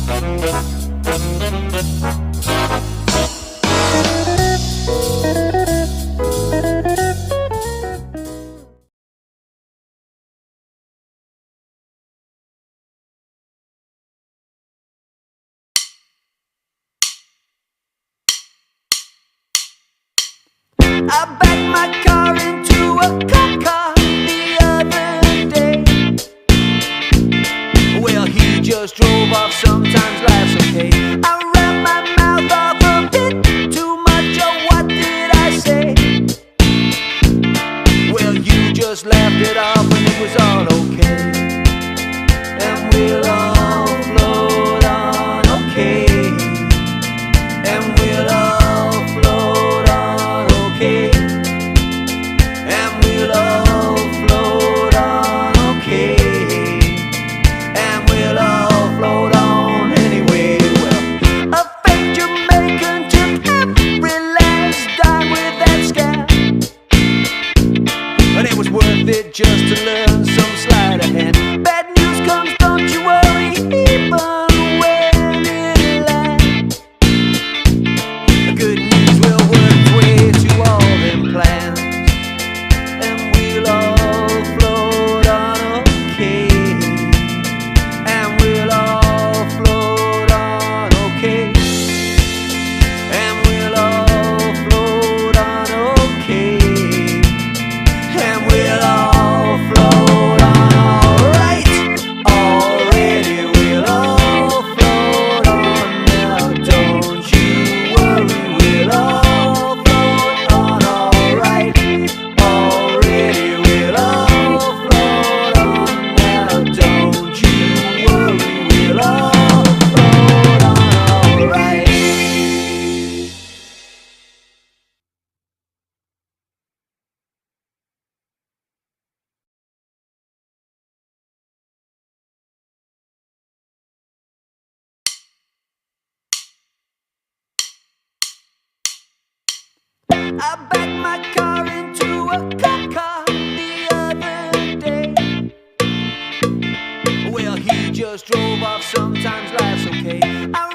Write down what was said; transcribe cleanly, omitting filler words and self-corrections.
I backed my car into a cop car the other day. Well, he just drove off, sometimes life's okay. I ran my mouth off a bit too much, or what did I say? Well, you just laughed it off and it was all okay. And we'll all float on, okay. And we'll all float on, okay. And we'll all float on, okay. And we'll all float on anyway. Well, a fake Jamaican took every last dime with that scam. But it was worth it just to learn some sleight of hand. Bad news comes, don't you worry, even when it lands. The good news will work its way to all them plans. And we'll all float on, okay. And we'll all float on, okay. And we'll all float on, okay. And we'll all float on, alright. Already we'll all float on now, don't you worry, we'll all float on, alright. Already we'll all float on now, don't you worry, we'll all float on, alright. I backed my car into a cop car the other day. Well, he just drove off, sometimes life's okay. I